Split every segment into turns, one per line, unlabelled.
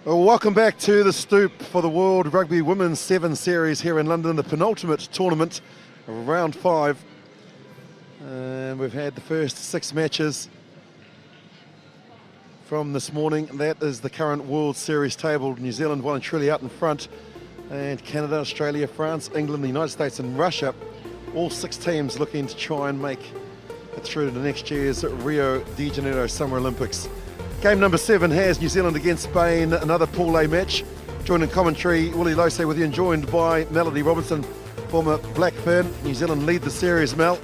Well, welcome back to the Stoop for the World Rugby Women's 7 Series here in London, the penultimate tournament, round 5. And we've had the first 6 matches from this morning. That is the current World Series table. New Zealand well and truly out in front. And Canada, Australia, France, England, the United States and Russia. All 6 teams looking to try and make it through to next year's Rio de Janeiro Summer Olympics. Game number 7 has New Zealand against Spain, another Pool A match. Joined in commentary, Willie Lose with you and joined by Melody Robinson, former Black Fern. New Zealand lead the series, Mel.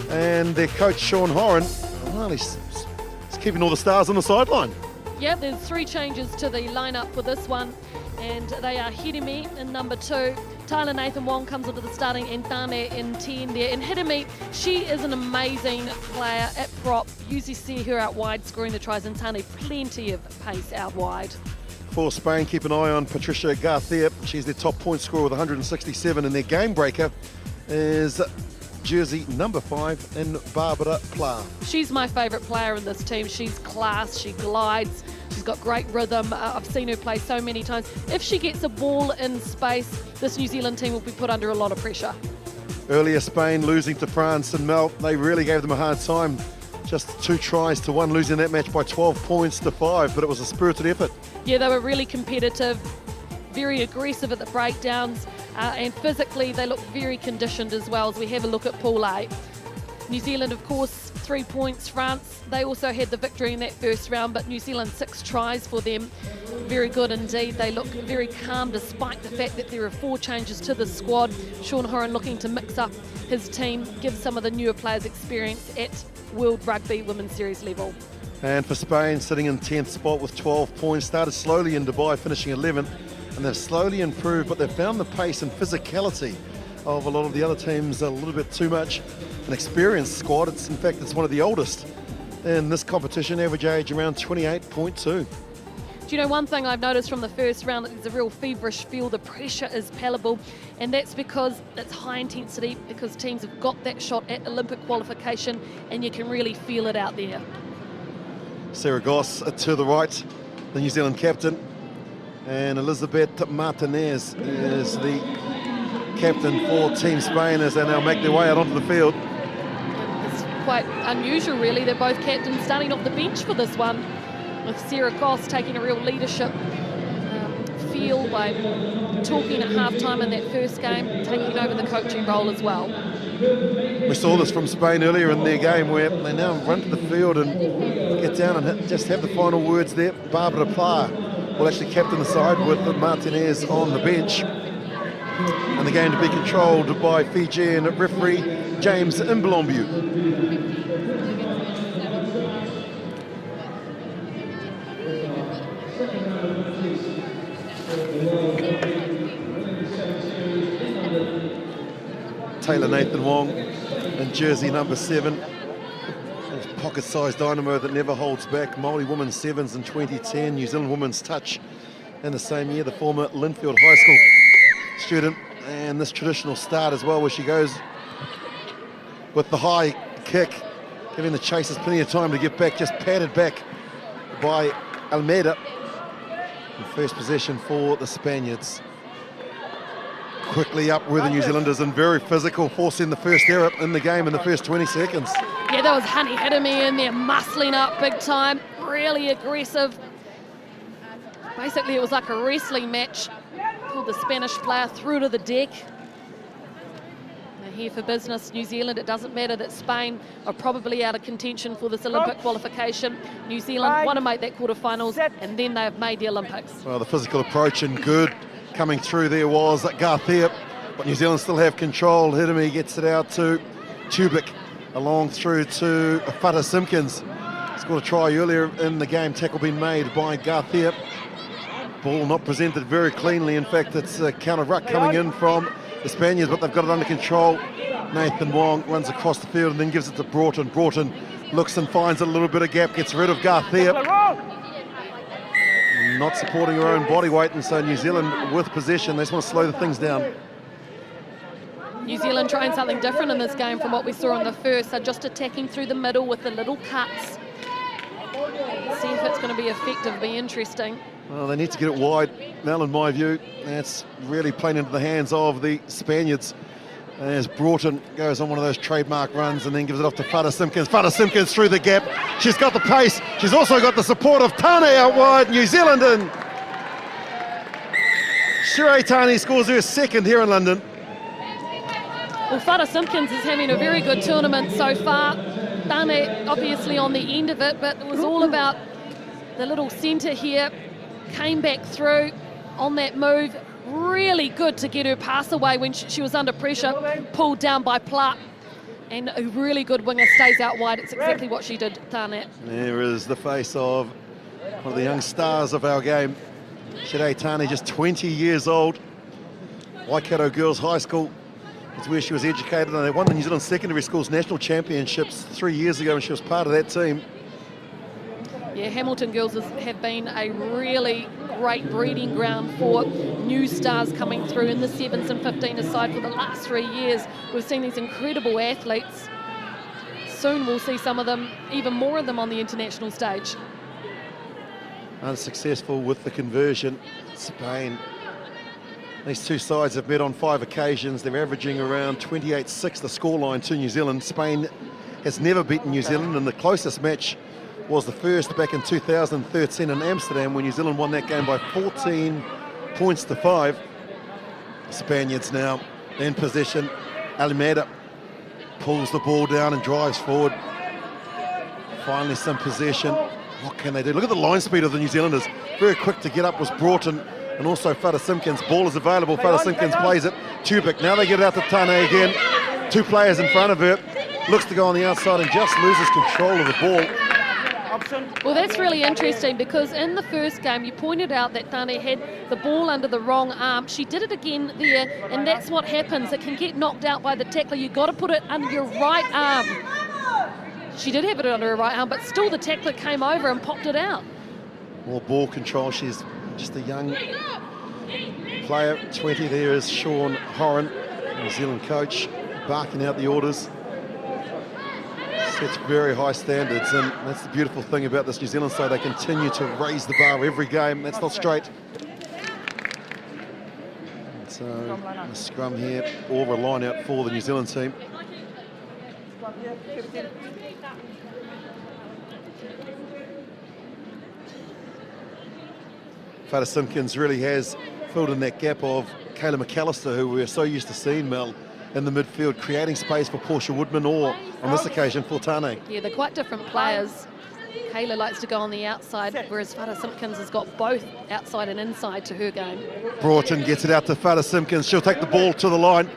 And their coach, Sean Horan, well, he's keeping all the stars on the sideline.
Yeah, there's 3 changes to the lineup for this one, and they are Hirimi in number 2. Tyler Nathan Wong comes into the starting and Tane in 10 there. And Hirimi, she is an amazing player at prop. Usually see her out wide scoring the tries, and Tane plenty of pace out wide.
For Spain, keep an eye on Patricia Garcia. She's their top point scorer with 167, and their game breaker is jersey number 5 in Barbara Pla.
She's my favourite player in this team. She's class, she glides, she's got great rhythm. I've seen her play so many times. If she gets a ball in space, this New Zealand team will be put under a lot of pressure.
Earlier, Spain losing to France, and Mel, they really gave them a hard time. Just 2 tries to 1, losing that match by 12 points to 5, but it was a spirited effort. Yeah,
they were really competitive, very aggressive at the breakdowns, and physically they look very conditioned as well as we have a look at Pool A. New Zealand, of course, 3 points. France, they also had the victory in that first round, but New Zealand 6 tries for them. Very good indeed. They look very calm despite the fact that there are 4 changes to the squad. Sean Horan looking to mix up his team, give some of the newer players experience at World Rugby Women's Series level.
And for Spain, sitting in 10th spot with 12 points, started slowly in Dubai, finishing 11th. And they've slowly improved, but they've found the pace and physicality of a lot of the other teams a little bit too much. An experienced squad. In fact, it's one of the oldest in this competition, average age around 28.2.
Do you know one thing I've noticed from the first round? That there's a real feverish feel. The pressure is palpable, and that's because it's high intensity, because teams have got that shot at Olympic qualification, and you can really feel it out there.
Sarah Goss to the right, the New Zealand captain. And Elizabeth Martinez is the captain for Team Spain as they now make their way out onto the field.
It's quite unusual, really. They're both captains starting off the bench for this one, with Sarah Goss taking a real leadership feel by talking at halftime in that first game, taking over the coaching role as well.
We saw this from Spain earlier in their game, where they now run to the field and get down and just have the final words there. Barbara Pla will actually captain the side with Martinez on the bench. And the game to be controlled by Fijian referee James Imbalombu. Taylor Nathan Wong in jersey number 7. Pocket-sized dynamo that never holds back. Māori Women's 7s in 2010. New Zealand Women's Touch in the same year. The former Linfield High School student. And this traditional start as well, where she goes with the high kick, giving the chasers plenty of time to get back. Just padded back by Almeida. In first possession for the Spaniards. Quickly up with the New Zealanders and very physical, forcing the first error in the game in the first 20 seconds.
Yeah, that was Honey Hirimi in there, muscling up big time, really aggressive. Basically, it was like a wrestling match. Pulled the Spanish player through to the deck. They're here for business, New Zealand. It doesn't matter that Spain are probably out of contention for this Olympic qualification. New Zealand want to make that quarterfinals, and then they have made the Olympics.
Well, the physical approach and good coming through there was Garcia, but New Zealand still have control. Hirimi gets it out to Tubic, along through to Fata Simpkins. Scored a try earlier in the game, tackle being made by Garcia. Ball not presented very cleanly. In fact, it's a counter ruck coming in from the Spaniards, but they've got it under control. Nathan Wong runs across the field and then gives it to Broughton. Broughton looks and finds a little bit of gap, gets rid of Garcia. Not supporting her own body weight, and so New Zealand with possession. They just want to slow the things down.
New Zealand trying something different in this game from what we saw in the first. They're just attacking through the middle with the little cuts. See if it's going to be effective, be interesting.
Well, they need to get it wide. Now, in my view, that's really playing into the hands of the Spaniards. As Broughton goes on one of those trademark runs and then gives it off to Fada Simpkins. Fada Simpkins through the gap. She's got the pace. She's also got the support of Tane out wide. New Zealand in. Sheree Tane scores her second here in London.
Well, Fada Simpkins is having a very good tournament so far. Tane obviously on the end of it, but it was all about the little centre here. Came back through on that move. Really good to get her pass away when she was under pressure, pulled down by Platt. And a really good winger stays out wide. It's exactly what she did, Tane.
There is the face of one of the young stars of our game. Sheree Tane, just 20 years old. Waikato Girls High School is where she was educated, and they won the New Zealand Secondary Schools National Championships 3 years ago, and she was part of that team.
Yeah, Hamilton Girls have been a really great breeding ground for new stars coming through in the 7s and 15 aside for the last 3 years. We've seen these incredible athletes. Soon we'll see some of them, even more of them on the international stage.
Unsuccessful with the conversion. Spain. These two sides have met on 5 occasions. They're averaging around 28-6 the scoreline to New Zealand. Spain has never beaten New Zealand, and the closest match was the first back in 2013 in Amsterdam when New Zealand won that game by 14 points to 5. Spaniards now in possession. Almeida pulls the ball down and drives forward. Finally some possession. What can they do? Look at the line speed of the New Zealanders. Very quick to get up was Broughton and also Fada Simpkins. Ball is available. Fada Simpkins plays it. Tubic. Now they get it out to Tane again. 2 players in front of her. Looks to go on the outside and just loses control of the ball.
Well, that's really interesting because in the first game you pointed out that Tane had the ball under the wrong arm. She did it again there, and that's what happens. It can get knocked out by the tackler. You've got to put it under your right arm. She did have it under her right arm, but still the tackler came over and popped it out.
More ball control. She's just a young player. 20 there is Sean Horan, New Zealand coach, barking out the orders. Sets very high standards, and that's the beautiful thing about this New Zealand side. They continue to raise the bar every game. That's not straight. So a scrum here, or a line out for the New Zealand team. Fada Simpkins really has filled in that gap of Kayla McAllister, who we're so used to seeing, Mel, in the midfield, creating space for Portia Woodman or, on this occasion, for Tane.
Yeah, they're quite different players. Kayla likes to go on the outside, whereas Fada Simpkins has got both outside and inside to her game.
Broughton gets it out to Fada Simpkins. She'll take the ball to the line,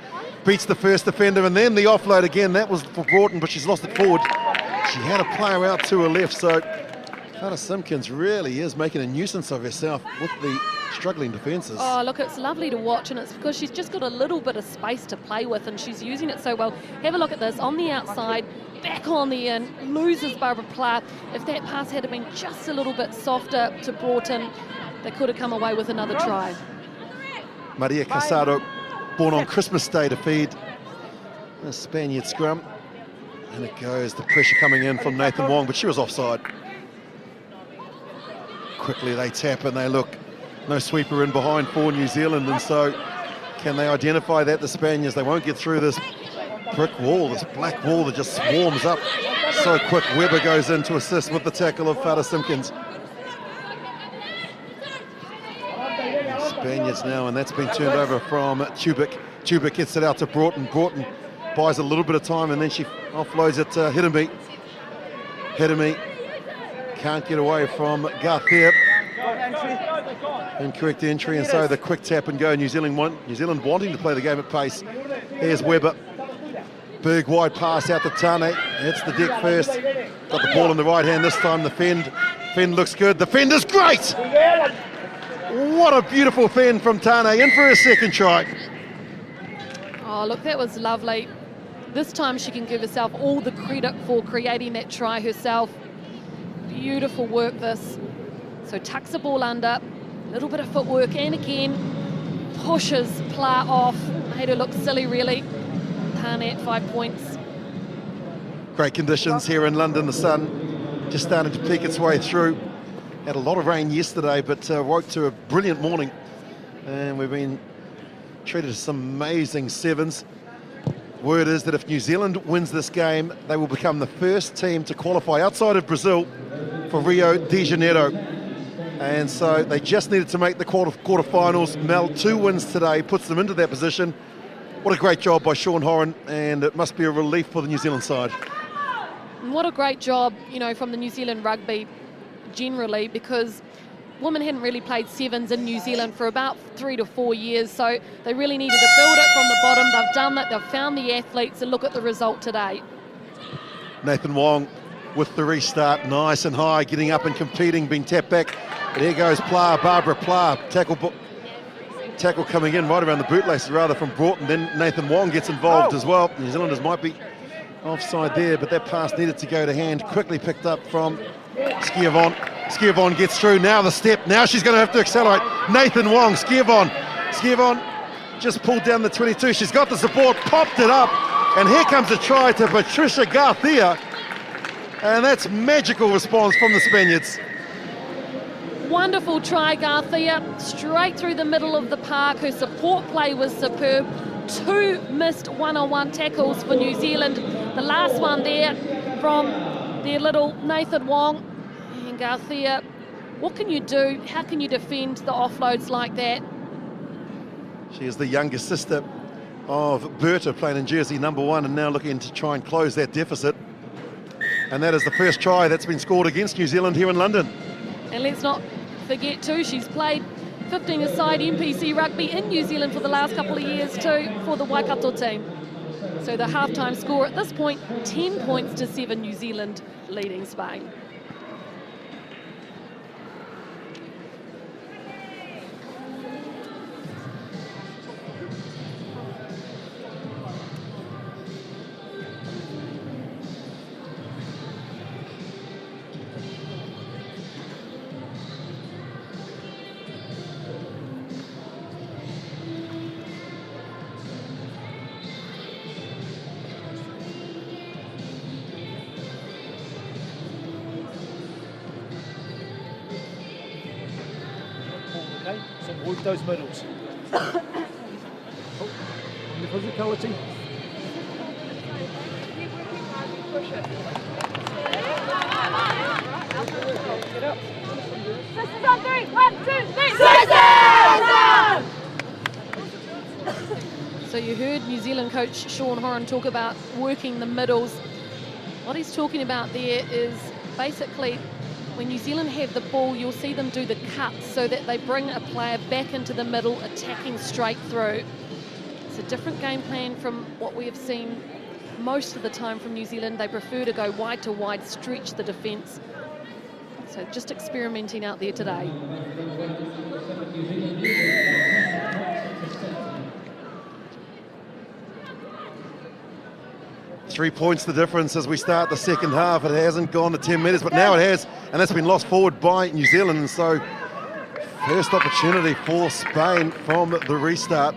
beats the first defender, and then the offload again. That was for Broughton, but she's lost it forward. She had a player out to her left, so Fada Simpkins really is making a nuisance of herself with the struggling defences.
Oh, look, it's lovely to watch, and it's because she's just got a little bit of space to play with, and she's using it so well. Have a look at this, on the outside, back on the in, loses Barbara Platt. If that pass had been just a little bit softer to Broughton, they could have come away with another try.
Maria Casado, born on Christmas Day to feed the Spaniard scrum. And it goes, the pressure coming in from Nathan Wong, but she was offside. Quickly they tap and they look. No sweeper in behind for New Zealand, and so can they identify that, the Spaniards? They won't get through this brick wall, this black wall that just swarms up so quick. Weber goes in to assist with the tackle of Fada Simpkins. Spaniards now, and that's been turned over from Tubic. Tubic gets it out to Broughton. Broughton buys a little bit of time, and then she offloads it to Hidemi. Hidemi can't get away from Garthier. Incorrect entry, and so the quick tap and go. New Zealand wanting to play the game at pace. Here's Weber. Big wide pass out to Tane. Hits the deck first. Got the ball in the right hand this time. The fend. Fend looks good. The fend is great! What a beautiful fend from Tane. In for a second try.
Oh, look, that was lovely. This time she can give herself all the credit for creating that try herself. Beautiful work this. So tucks the ball under, a little bit of footwork, and again pushes Pla off. Made her look silly, really. Tane at 5 points.
Great conditions here in London. The sun just starting to peek its way through. Had a lot of rain yesterday, but woke to a brilliant morning. And we've been treated to some amazing sevens. Word is that if New Zealand wins this game, they will become the first team to qualify outside of Brazil for Rio de Janeiro. And so they just needed to make the quarterfinals. Mel, 2 wins today, puts them into that position. What a great job by Sean Horan, and it must be a relief for the New Zealand side.
And what a great job, you know, from the New Zealand rugby generally, because women hadn't really played sevens in New Zealand for about 3 to 4 years, so they really needed to build it from the bottom. They've done that, they've found the athletes, and look at the result today.
Nathan Wong with the restart, nice and high, getting up and competing, being tapped back. But here goes Barbara Pla, tackle coming in right around the bootlaces rather from Broughton. Then Nathan Wong gets involved as well. New Zealanders might be offside there, but that pass needed to go to hand, quickly picked up from Skiavon. Skiavon gets through, now the step, now she's going to have to accelerate. Nathan Wong, Skiavon just pulled down the 22, she's got the support, popped it up, and here comes a try to Patricia Garcia, and that's magical response from the Spaniards.
Wonderful try, Garcia, straight through the middle of the park. Her support play was superb. 2 missed one-on-one tackles for New Zealand. The last one there from their little Nathan Wong. And Garcia, what can you do? How can you defend the offloads like that?
She is the younger sister of Berta, playing in jersey number 1, and now looking to try and close that deficit. And that is the first try that's been scored against New Zealand here in London.
And let's not forget too, she's played 15-a-side NPC rugby in New Zealand for the last couple of years too, for the Waikato team. So the halftime score at this point, 10 points to 7, New Zealand leading Spain.
So work those middles. On the physicality.
Sisters on 3, 1, 2, 3. Sisters!
So you heard New Zealand coach Sean Horan talk about working the middles. What he's talking about there is basically when New Zealand have the ball, you'll see them do the cuts so that they bring a player back into the middle, attacking straight through. It's a different game plan from what we have seen most of the time from New Zealand. They prefer to go wide to wide, stretch the defence. So just experimenting out there today.
3 points the difference as we start the second half. It hasn't gone to 10 metres, but now it has, and that's been lost forward by New Zealand. And so first opportunity for Spain from the restart.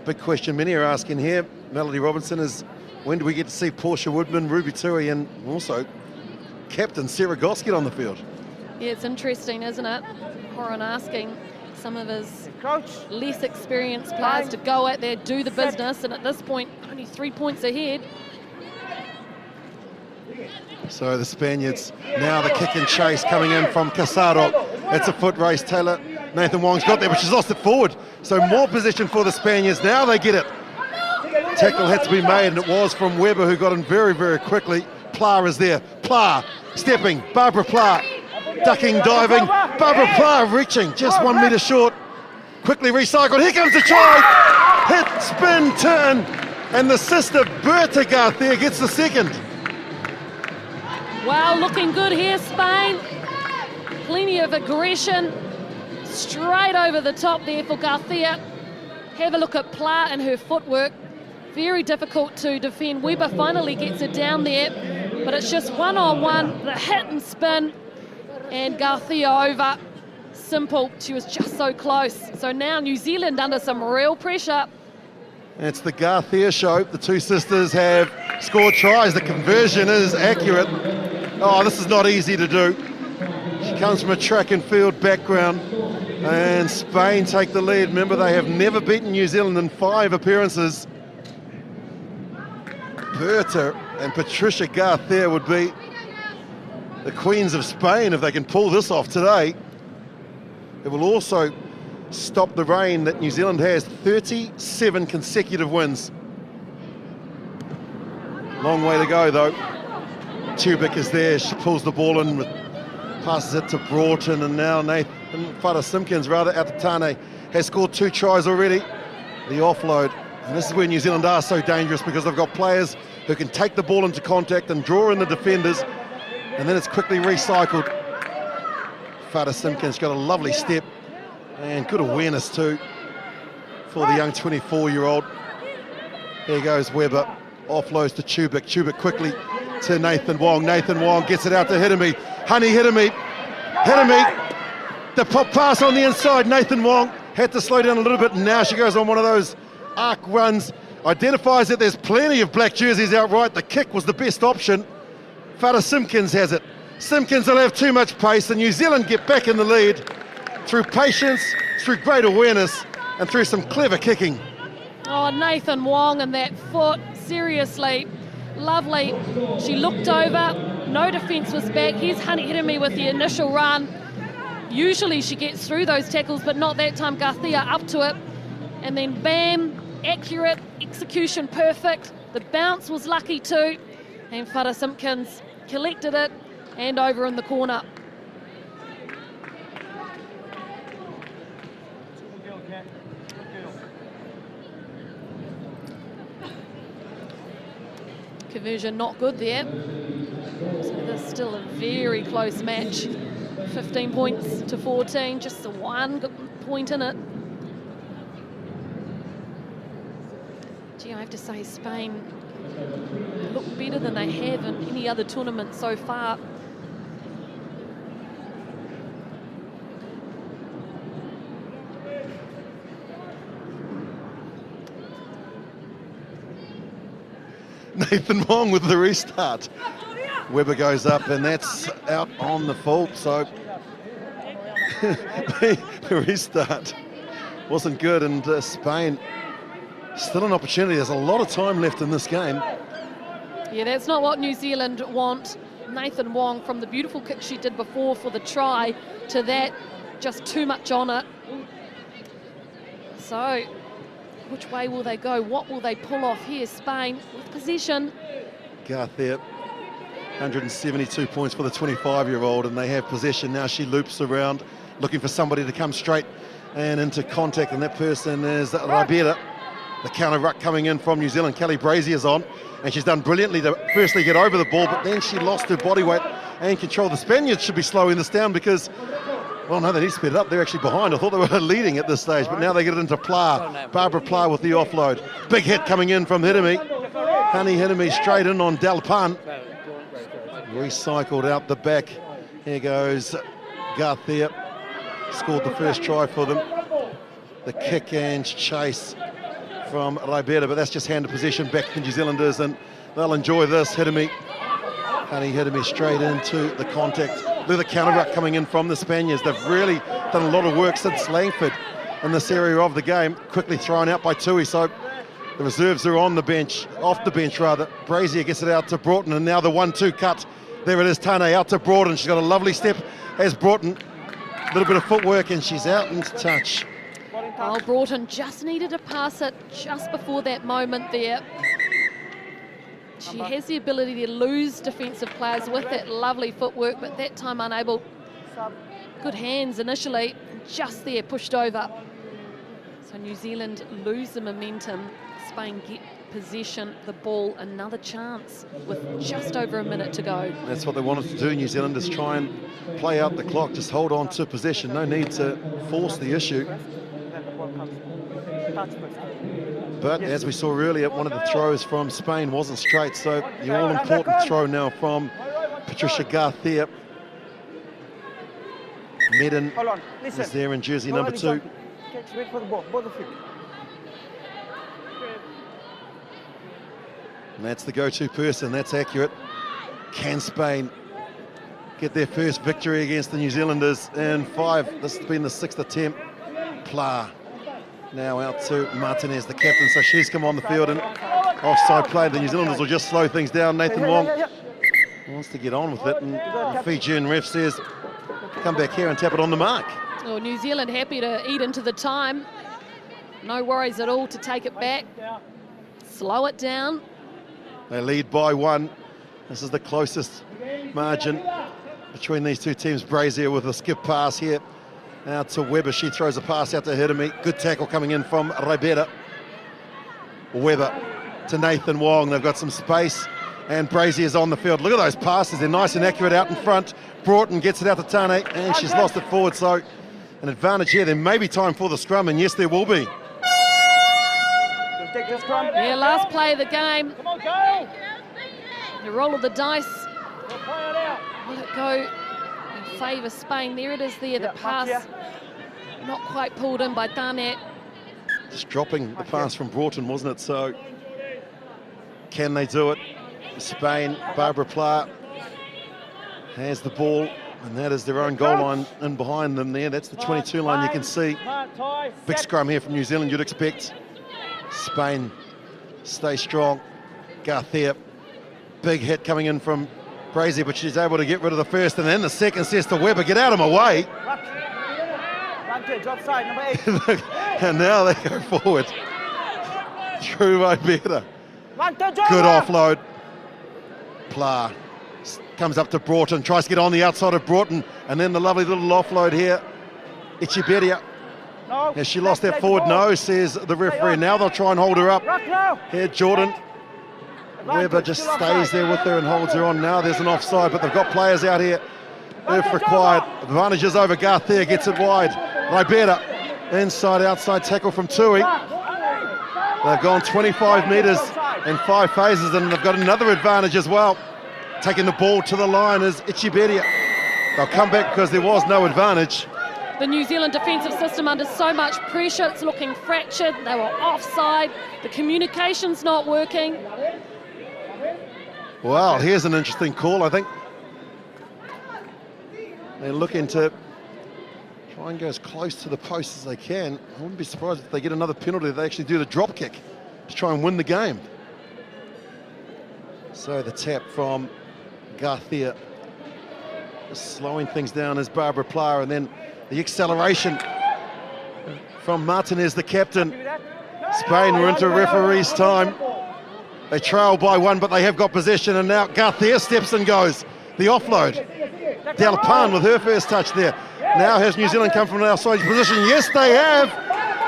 Big question many are asking here, Melody Robinson, is when do we get to see Portia Woodman, Ruby Tui, and also captain Sarah Goss get on the field?
Yeah, it's interesting, isn't it? Horan asking some of his less experienced players to go out there, do the business, and at this point, only 3 points ahead.
So the Spaniards, now the kick and chase coming in from Casado. It's a foot race. Taylor, Nathan Wong's got there, but she's lost it forward. So more position for the Spaniards. Now they get it. Tackle had to be made, and it was from Weber, who got in very, very quickly. Pla is there. Pla stepping. Barbara Pla ducking, diving. Barbara Pla reaching, just 1 metre short. Quickly recycled. Here comes the try. Hit, spin, turn. And the sister, Berta Garcia, gets the second.
Wow, looking good here, Spain. Plenty of aggression. Straight over the top there for Garcia. Have a look at Pla and her footwork. Very difficult to defend. Weber finally gets it down there, but it's just one-on-one, the hit and spin, and Garcia over. Simple, she was just so close. So now New Zealand under some real pressure.
It's the Garcia show. The two sisters have scored tries. The conversion is accurate. Oh, this is not easy to do. She comes from a track and field background, and Spain take the lead. Remember, they have never beaten New Zealand in 5 appearances. Petita and Patricia Garcia would be the queens of Spain if they can pull this off today. It will also stop the reign that New Zealand has, 37 consecutive wins. Long way to go though. Tubic is there, she pulls the ball in, passes it to Broughton, and now Fada Simpkins, Atatane, has scored 2 tries already. The offload, and this is where New Zealand are so dangerous, because they've got players who can take the ball into contact and draw in the defenders, and then it's quickly recycled. Fada Simpkins got a lovely step and good awareness too for the young 24-year-old. Here goes Weber, offloads to Tubic. Tubic quickly to Nathan Wong. Nathan Wong gets it out to Hidemi. Honey Hidemi. Hidemi. The pop pass on the inside. Nathan Wong had to slow down a little bit. Now she goes on one of those arc runs. Identifies that there's plenty of black jerseys out right. The kick was the best option. Fada Simpkins has it. Simpkins will have too much pace, and New Zealand get back in the lead through patience, through great awareness, and through some clever kicking.
Oh, Nathan Wong and that foot, seriously, lovely. She looked over, no defence was back. Here's Honey Hidemi with the initial run. Usually she gets through those tackles, but not that time. Garcia up to it, and then bam, accurate, execution perfect. The bounce was lucky too, and Fada Simpkins collected it and over in the corner. Conversion not good there. So there's still a very close match. 15 points to 14, just the 1 point in it. Gee, I have to say Spain look better than they have in any other tournament so far.
Nathan Wong with the restart. Weber goes up, and that's out on the full, so the restart wasn't good, and Spain still an opportunity. There's a lot of time left in this game.
Yeah, that's not what New Zealand want. Nathan Wong, from the beautiful kick she did before for the try to that, just too much on it. So, which way will they go? What will they pull off here? Spain with possession.
Garcia, 172 points for the 25-year-old, and they have possession now. She loops around, looking for somebody to come straight and into contact, and that person is Rugbi. The counter ruck coming in from New Zealand. Kelly Brazier's on, and she's done brilliantly to firstly get over the ball, but then she lost her body weight and control. The Spaniards should be slowing this down because, well, no, they need to speed it up. They're actually behind. I thought they were leading at this stage, but now they get it into Pla. Barbara Pla with the offload. Big hit coming in from Hidemi. Honey Hidemi straight in on Dalpan. Recycled out the back. Here goes Garcia. Scored the first try for them. The kick and chase from Ribera, but that's just handed possession back to New Zealanders, and they'll enjoy this. Hidemi. Honey Hidemi straight into the contact. Look at the counter ruck coming in from the Spaniards. They've really done a lot of work since Langford in this area of the game. Quickly thrown out by Tui, so the reserves are on the bench, off the bench rather. Brazier gets it out to Broughton, and now the 1-2 cut. There it is, Tane out to Broughton. She's got a lovely step as Broughton. A little bit of footwork, and she's out into touch.
Oh, Broughton just needed to pass it just before that moment there. She has the ability to lose defensive players with that lovely footwork, but that time unable. Good hands initially, just there, pushed over. So New Zealand lose the momentum. Spain get possession, the ball, another chance with just over a minute to go. That's what they wanted to do, New Zealanders, try and play out the clock, just hold on to possession. No need to force the issue. But as we saw earlier, one of the throws from Spain wasn't straight, so the all-important throw now from Patricia Garcia. Medin is there in jersey number 2. And that's the go-to person, that's accurate. Can Spain
get their first victory against the New Zealanders in 5. This has been the 6th attempt. Pla now out to Martinez, the captain, so she's come on the field and offside play. The New Zealanders will just slow things down. Nathan Wong wants to get on with it, and the Fijian ref says, come back here and tap it on the mark.
Well, New Zealand happy to eat into the time. No worries at all to take it back. Slow it down.
They lead by 1. This is the closest margin between these two teams. Brazier with a skip pass here. Now to Weber, she throws a pass out to Hidemi. Good tackle coming in from Ribera. Weber to Nathan Wong. They've got some space, and Brazier's on the field. Look at those passes. They're nice and accurate out in front. Broughton gets it out to Tane, and she's lost it forward, so an advantage here. There may be time for the scrum, and yes, there will be.
Yeah, last play of the game.
Come on, go!
The roll of the dice. Will it go in favour Spain? There it is there, the pass. Not quite pulled in by Tane.
Just dropping the pass from Broughton, wasn't it? So can they do it? Spain, Barbara Pla has the ball, and that is their own goal line in behind them there. That's the 22 line, you can see. Big scrum here from New Zealand, you'd expect. Spain stay strong. Garcia, big hit coming in from Brazier, but she's able to get rid of the first, and then the second says to Weber, get out of my way.
Drop side, number 8.
And now they go forward. Through Ribera. Good offload. Pla comes up to Broughton, tries to get on the outside of Broughton, and then the lovely little offload here. Echeberria. Has she lost that forward? No, says the referee. Now they'll try and hold her up. Here, Jordan. Weber just stays there with her and holds her on. Now there's an offside, but they've got players out here if required. Advantages over Garcia, gets it wide. Ribera, inside-outside tackle from Tui. They've gone 25 metres in 5 phases, and they've got another advantage as well. Taking the ball to the line is Echeberria. They'll come back because there was no advantage.
The New Zealand defensive system under so much pressure, it's looking fractured. They were offside. The communication's not working.
Well, here's an interesting call, I think. They're looking to try and go as close to the post as they can. I wouldn't be surprised if they get another penalty. They actually do the drop kick to try and win the game. So the tap from Garcia, just slowing things down as Barbara Pla, and then the acceleration from Martinez, the captain. Spain were into referee's time. They trail by 1, but they have got possession, and now Garcia steps and goes. The offload. Delapan with her first touch there. Now has New Zealand come from an outside position? Yes, they have.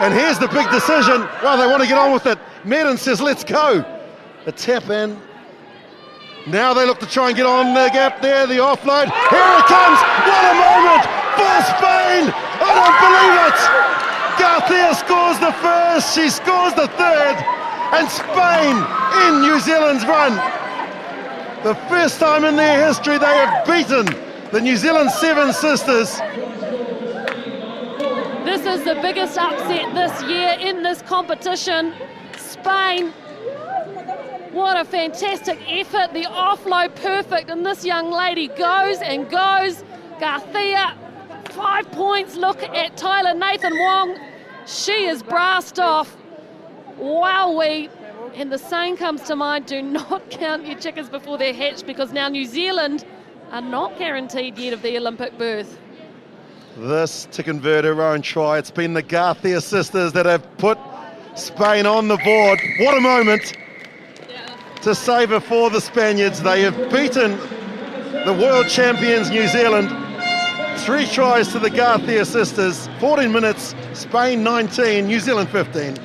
And here's the big decision. Well, they want to get on with it. Meaden says, let's go. The tap in. Now they look to try and get on the gap there. The offload. Here it comes. What a moment for Spain. I don't believe it. Garcia scores the first. She scores the third. And Spain in New Zealand's run. The first time in their history they have beaten the New Zealand Seven Sisters.
This is the biggest upset this year in this competition. Spain, what a fantastic effort. The offload perfect, and this young lady goes and goes. Garcia, 5 points. Look at Tyler Nathan Wong. She is brassed off. Wowee. And the saying comes to mind, do not count your chickens before they're hatched, because now New Zealand are not guaranteed yet of the Olympic berth.
This to convert her own try. It's been the Garcia sisters that have put Spain on the board. What a moment to savour for the Spaniards. They have beaten the world champions New Zealand. 3 tries to the Garcia sisters. 14 minutes, Spain 19, New Zealand 15.